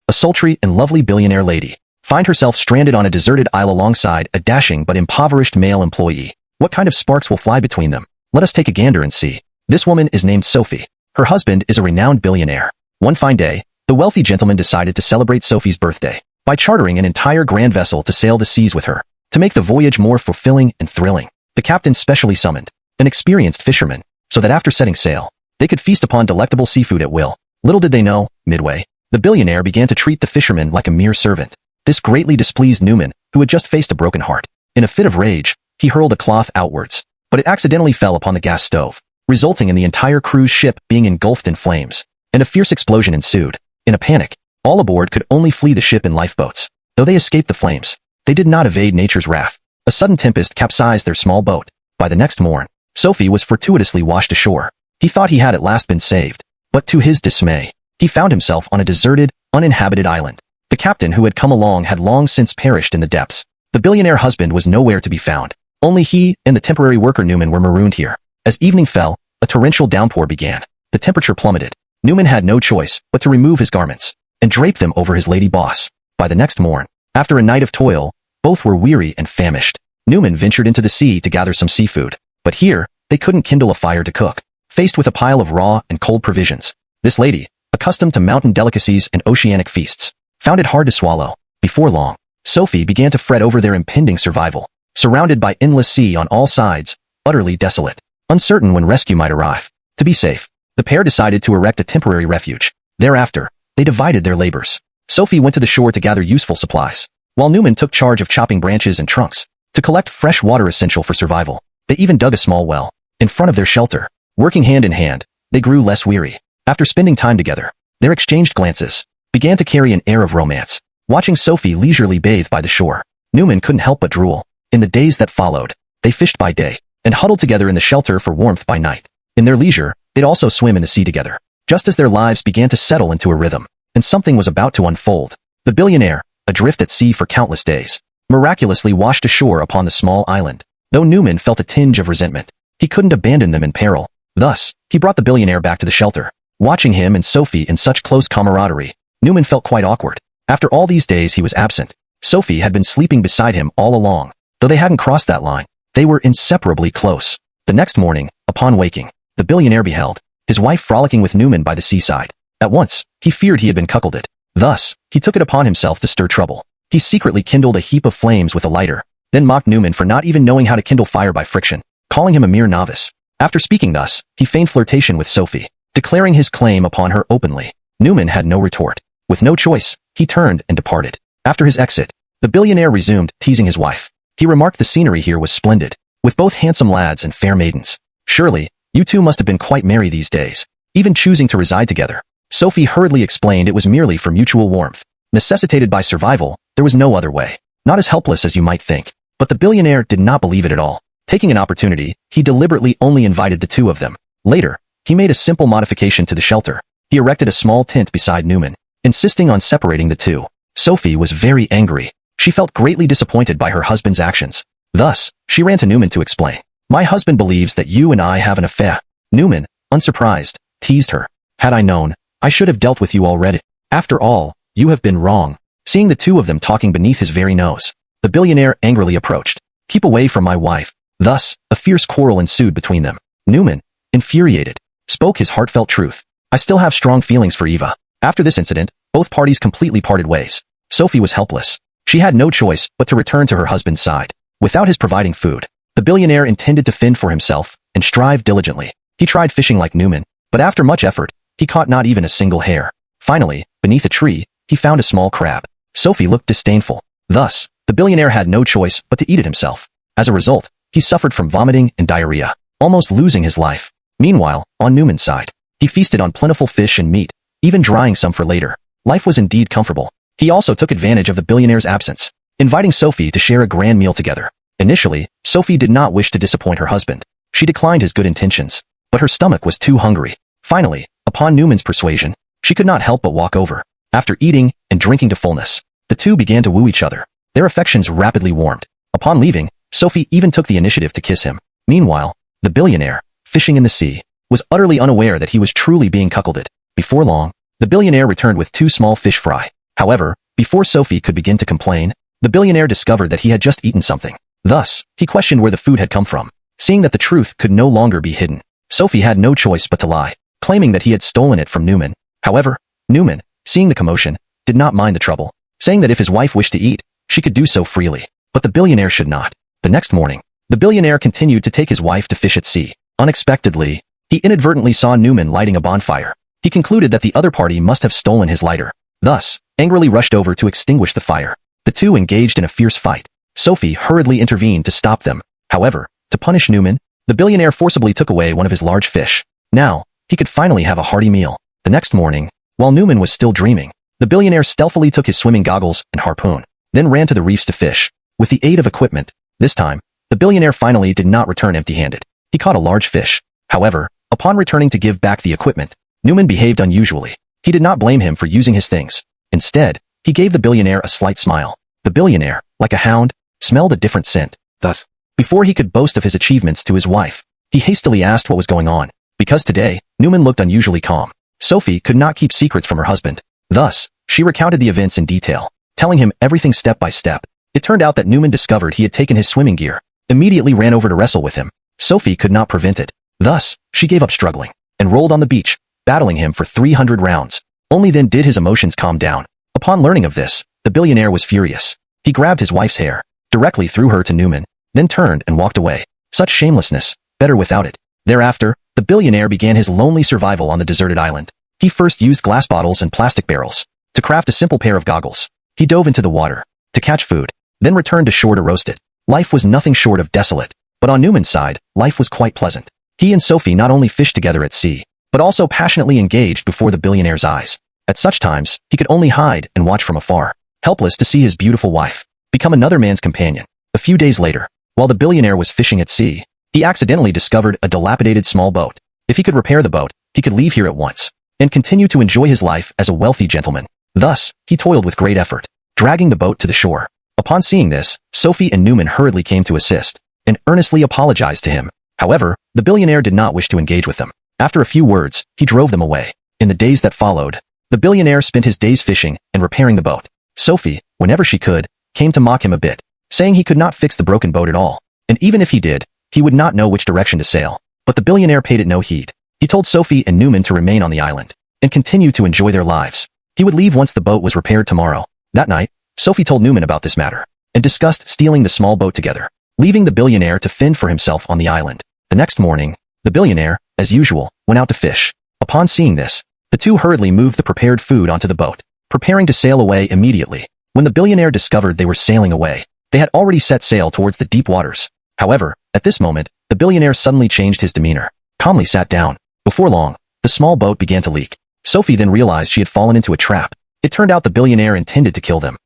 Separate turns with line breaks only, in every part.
a sultry and lovely billionaire lady, find herself stranded on a deserted isle alongside a dashing but impoverished male employee. What kind of sparks will fly between them? Let us take a gander and see. This woman is named Sophie. Her husband is a renowned billionaire. One fine day, the wealthy gentleman decided to celebrate Sophie's birthday by chartering an entire grand vessel to sail the seas with her. To make the voyage more fulfilling and thrilling, the captain specially summoned an experienced fisherman so that after setting sail, they could feast upon delectable seafood at will. Little did they know, midway, the billionaire began to treat the fisherman like a mere servant. This greatly displeased Newman, who had just faced a broken heart. In a fit of rage, he hurled a cloth outwards, but it accidentally fell upon the gas stove, resulting in the entire cruise ship being engulfed in flames, and a fierce explosion ensued. In a panic, all aboard could only flee the ship in lifeboats. Though they escaped the flames, they did not evade nature's wrath. A sudden tempest capsized their small boat. By the next morn, Sophie was fortuitously washed ashore. He thought he had at last been saved, but to his dismay, he found himself on a deserted, uninhabited island. The captain who had come along had long since perished in the depths. The billionaire husband was nowhere to be found. Only he and the temporary worker Newman were marooned here. As evening fell, a torrential downpour began. The temperature plummeted. Newman had no choice but to remove his garments and drape them over his lady boss. By the next morn, after a night of toil, both were weary and famished. Newman ventured into the sea to gather some seafood, but here, they couldn't kindle a fire to cook. Faced with a pile of raw and cold provisions, this lady, accustomed to mountain delicacies and oceanic feasts, found it hard to swallow. Before long, Sophie began to fret over their impending survival, surrounded by endless sea on all sides, utterly desolate, uncertain when rescue might arrive. To be safe, the pair decided to erect a temporary refuge. Thereafter, they divided their labors. Sophie went to the shore to gather useful supplies, while Newman took charge of chopping branches and trunks to collect fresh water essential for survival. They even dug a small well in front of their shelter. Working hand in hand, they grew less weary. After spending time together, their exchanged glances began to carry an air of romance. Watching Sophie leisurely bathe by the shore, Newman couldn't help but drool. In the days that followed, they fished by day and huddled together in the shelter for warmth by night. In their leisure, they'd also swim in the sea together. Just as their lives began to settle into a rhythm, and something was about to unfold, the billionaire, adrift at sea for countless days, miraculously washed ashore upon the small island. Though Newman felt a tinge of resentment, he couldn't abandon them in peril. Thus, he brought the billionaire back to the shelter. Watching him and Sophie in such close camaraderie, Newman felt quite awkward. After all these days he was absent, Sophie had been sleeping beside him all along. Though they hadn't crossed that line, they were inseparably close. The next morning, upon waking, the billionaire beheld his wife frolicking with Newman by the seaside. At once, he feared he had been cuckolded. Thus, he took it upon himself to stir trouble. He secretly kindled a heap of flames with a lighter, then mocked Newman for not even knowing how to kindle fire by friction, calling him a mere novice. After speaking thus, he feigned flirtation with Sophie, declaring his claim upon her openly. Newman had no retort. With no choice, he turned and departed. After his exit, the billionaire resumed teasing his wife. He remarked the scenery here was splendid, with both handsome lads and fair maidens. Surely, you two must have been quite merry these days, even choosing to reside together. Sophie hurriedly explained it was merely for mutual warmth. Necessitated by survival, there was no other way. Not as helpless as you might think. But the billionaire did not believe it at all. Taking an opportunity, he deliberately only invited the two of them. Later, he made a simple modification to the shelter. He erected a small tent beside Newman, insisting on separating the two. Sophie was very angry. She felt greatly disappointed by her husband's actions. Thus, she ran to Newman to explain. My husband believes that you and I have an affair. Newman, unsurprised, teased her. Had I known, I should have dealt with you already. After all, you have been wrong. Seeing the two of them talking beneath his very nose, the billionaire angrily approached. Keep away from my wife. Thus, a fierce quarrel ensued between them. Newman, infuriated, spoke his heartfelt truth. I still have strong feelings for Eva. After this incident, both parties completely parted ways. Sophie was helpless. She had no choice but to return to her husband's side. Without his providing food, the billionaire intended to fend for himself and strive diligently. He tried fishing like Newman, but after much effort, he caught not even a single hair. Finally, beneath a tree, he found a small crab. Sophie looked disdainful. Thus, the billionaire had no choice but to eat it himself. As a result, he suffered from vomiting and diarrhea, almost losing his life. Meanwhile, on Newman's side, he feasted on plentiful fish and meat, even drying some for later. Life was indeed comfortable. He also took advantage of the billionaire's absence, inviting Sophie to share a grand meal together. Initially, Sophie did not wish to disappoint her husband. She declined his good intentions, but her stomach was too hungry. Finally, upon Newman's persuasion, she could not help but walk over. After eating and drinking to fullness, the two began to woo each other. Their affections rapidly warmed. Upon leaving, Sophie even took the initiative to kiss him. Meanwhile, the billionaire, fishing in the sea, was utterly unaware that he was truly being cuckolded. Before long, the billionaire returned with 2 small fish fry. However, before Sophie could begin to complain, the billionaire discovered that he had just eaten something. Thus, he questioned where the food had come from. Seeing that the truth could no longer be hidden, Sophie had no choice but to lie, claiming that he had stolen it from Newman. However, Newman, seeing the commotion, did not mind the trouble, saying that if his wife wished to eat, she could do so freely, but the billionaire should not. The next morning, the billionaire continued to take his wife to fish at sea. Unexpectedly, he inadvertently saw Newman lighting a bonfire. He concluded that the other party must have stolen his lighter. Thus, angrily rushed over to extinguish the fire. The two engaged in a fierce fight. Sophie hurriedly intervened to stop them. However, to punish Newman, the billionaire forcibly took away one of his large fish. Now, he could finally have a hearty meal. The next morning, while Newman was still dreaming, the billionaire stealthily took his swimming goggles and harpoon, then ran to the reefs to fish. With the aid of equipment, this time, the billionaire finally did not return empty-handed. He caught a large fish. However, upon returning to give back the equipment, Newman behaved unusually. He did not blame him for using his things. Instead, he gave the billionaire a slight smile. The billionaire, like a hound, smelled a different scent. Thus, before he could boast of his achievements to his wife, he hastily asked what was going on. Because today, Newman looked unusually calm. Sophie could not keep secrets from her husband. Thus, she recounted the events in detail, telling him everything step by step. It turned out that Newman discovered he had taken his swimming gear, immediately ran over to wrestle with him. Sophie could not prevent it. Thus, she gave up struggling, and rolled on the beach, battling him for 300 rounds. Only then did his emotions calm down. Upon learning of this, the billionaire was furious. He grabbed his wife's hair, directly threw her to Newman, then turned and walked away. Such shamelessness, better without it. Thereafter, the billionaire began his lonely survival on the deserted island. He first used glass bottles and plastic barrels to craft a simple pair of goggles. He dove into the water to catch food, then returned to shore to roast it. Life was nothing short of desolate, but on Newman's side, life was quite pleasant. He and Sophie not only fished together at sea, but also passionately engaged before the billionaire's eyes. At such times, he could only hide and watch from afar, helpless to see his beautiful wife become another man's companion. A few days later, while the billionaire was fishing at sea, he accidentally discovered a dilapidated small boat. If he could repair the boat, he could leave here at once and continue to enjoy his life as a wealthy gentleman. Thus, he toiled with great effort, dragging the boat to the shore. Upon seeing this, Sophie and Newman hurriedly came to assist and earnestly apologized to him. However, the billionaire did not wish to engage with them. After a few words, he drove them away. In the days that followed, the billionaire spent his days fishing and repairing the boat. Sophie, whenever she could, came to mock him a bit, saying he could not fix the broken boat at all, and even if he did, he would not know which direction to sail. But the billionaire paid it no heed. He told Sophie and Newman to remain on the island and continue to enjoy their lives. He would leave once the boat was repaired tomorrow. That night, Sophie told Newman about this matter and discussed stealing the small boat together, leaving the billionaire to fend for himself on the island. The next morning, the billionaire, as usual, went out to fish. Upon seeing this, the two hurriedly moved the prepared food onto the boat, preparing to sail away immediately. When the billionaire discovered they were sailing away, they had already set sail towards the deep waters. However, at this moment, the billionaire suddenly changed his demeanor, calmly sat down. Before long, the small boat began to leak. Sophie then realized she had fallen into a trap. It turned out the billionaire intended to kill them.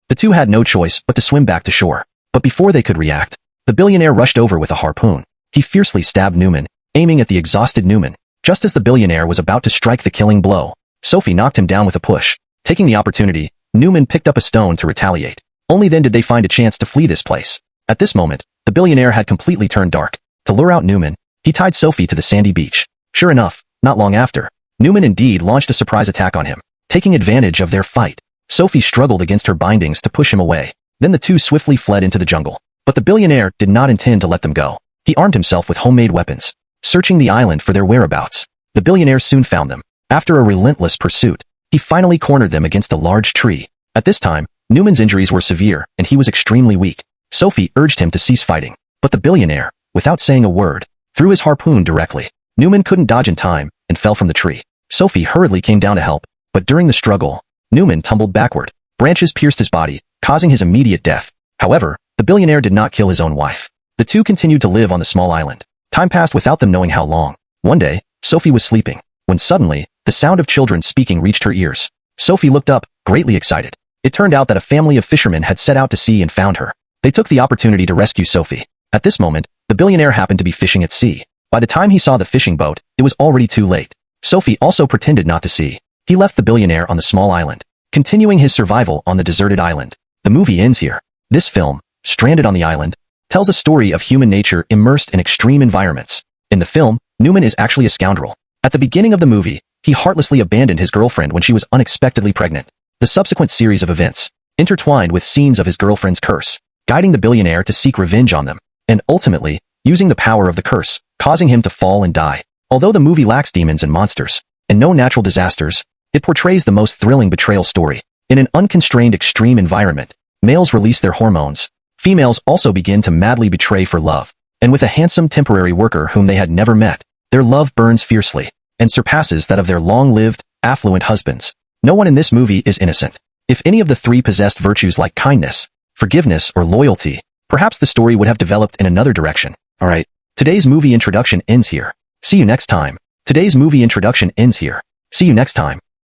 The two had no choice but to swim back to shore. But before they could react, the billionaire rushed over with a harpoon. He fiercely stabbed Newman, aiming at the exhausted Newman. Just as the billionaire was about to strike the killing blow, Sophie knocked him down with a push. Taking the opportunity, Newman picked up a stone to retaliate. Only then did they find a chance to flee this place. At this moment, the billionaire had completely turned dark. To lure out Newman, he tied Sophie to the sandy beach. Sure enough, not long after, Newman indeed launched a surprise attack on him. Taking advantage of their fight, Sophie struggled against her bindings to push him away. Then the two swiftly fled into the jungle. But the billionaire did not intend to let them go. He armed himself with homemade weapons, searching the island for their whereabouts. The billionaire soon found them. After a relentless pursuit, he finally cornered them against a large tree. At this time, Newman's injuries were severe and he was extremely weak. Sophie urged him to cease fighting, but the billionaire, without saying a word, threw his harpoon directly. Newman couldn't dodge in time and fell from the tree. Sophie hurriedly came down to help, but during the struggle, Newman tumbled backward. Branches pierced his body, causing his immediate death. However, the billionaire did not kill his own wife. The two continued to live on the small island. Time passed without them knowing how long. One day, Sophie was sleeping, when suddenly, the sound of children speaking reached her ears. Sophie looked up, greatly excited. It turned out that a family of fishermen had set out to sea and found her. They took the opportunity to rescue Sophie. At this moment, the billionaire happened to be fishing at sea. By the time he saw the fishing boat, it was already too late. Sophie also pretended not to see. He left the billionaire on the small island, continuing his survival on the deserted island. The movie ends here. This film, Stranded on the Island, tells a story of human nature immersed in extreme environments. In the film, Newman is actually a scoundrel. At the beginning of the movie, He heartlessly abandoned his girlfriend when she was unexpectedly pregnant. The subsequent series of events, intertwined with scenes of his girlfriend's curse, guiding the billionaire to seek revenge on them, and ultimately, using the power of the curse, causing him to fall and die. Although the movie lacks demons and monsters, and no natural disasters, it portrays the most thrilling betrayal story. In an unconstrained extreme environment, males release their hormones. Females also begin to madly betray for love. And with a handsome temporary worker whom they had never met, their love burns fiercely, and surpasses that of their long-lived, affluent husbands. No one in this movie is innocent. If any of the three possessed virtues like kindness, forgiveness, or loyalty, perhaps the story would have developed in another direction. Alright, today's movie introduction ends here. See you next time. Today's movie introduction ends here. See you next time.